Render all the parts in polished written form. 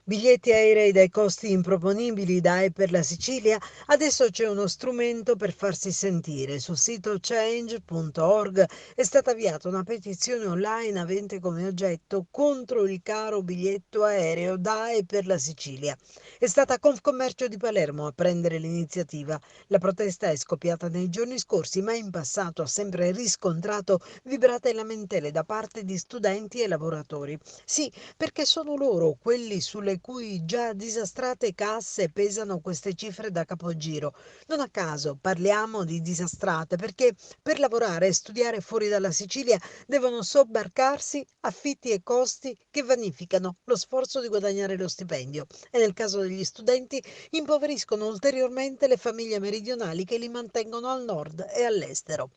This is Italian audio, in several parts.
Biglietti aerei dai costi improponibili da e per la Sicilia, adesso c'è uno strumento per farsi sentire. Sul sito change.org è stata avviata una petizione online avente come oggetto contro il caro biglietto aereo da e per la Sicilia. È stata Confcommercio di Palermo a prendere l'iniziativa. La protesta è scoppiata nei giorni scorsi, ma in passato ha sempre riscontrato vibrate lamentele da parte di studenti e lavoratori. Sì, perché sono loro quelli sulle cui già disastrate casse pesano queste cifre da capogiro. Non a caso parliamo di disastrate perché per lavorare e studiare fuori dalla Sicilia devono sobbarcarsi affitti e costi che vanificano lo sforzo di guadagnare lo stipendio e nel caso degli studenti impoveriscono ulteriormente le famiglie meridionali che li mantengono al nord e all'estero.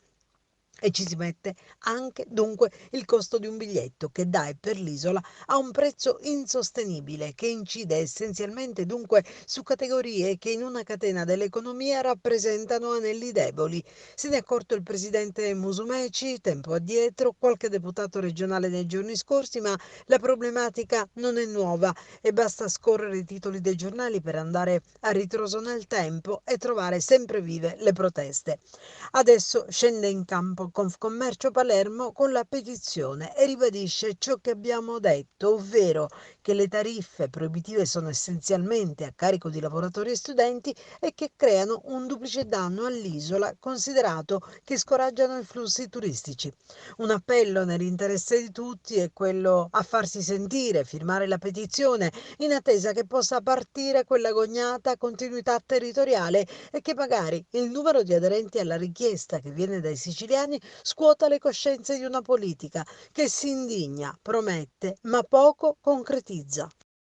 E ci si mette anche dunque il costo di un biglietto che da e per l'isola ha un prezzo insostenibile che incide essenzialmente dunque su categorie che in una catena dell'economia rappresentano anelli deboli. Se ne è accorto il presidente Musumeci tempo addietro, qualche deputato regionale nei giorni scorsi, ma la problematica non è nuova e basta scorrere i titoli dei giornali per andare a ritroso nel tempo e trovare sempre vive le proteste. Adesso scende in campo Confcommercio Palermo con la petizione e ribadisce ciò che abbiamo detto, ovvero che le tariffe proibitive sono essenzialmente a carico di lavoratori e studenti e che creano un duplice danno all'isola, considerato che scoraggiano i flussi turistici. Un appello nell'interesse di tutti è quello a farsi sentire, firmare la petizione, in attesa che possa partire quella agognata continuità territoriale e che magari il numero di aderenti alla richiesta che viene dai siciliani scuota le coscienze di una politica che si indigna, promette, ma poco concretizza.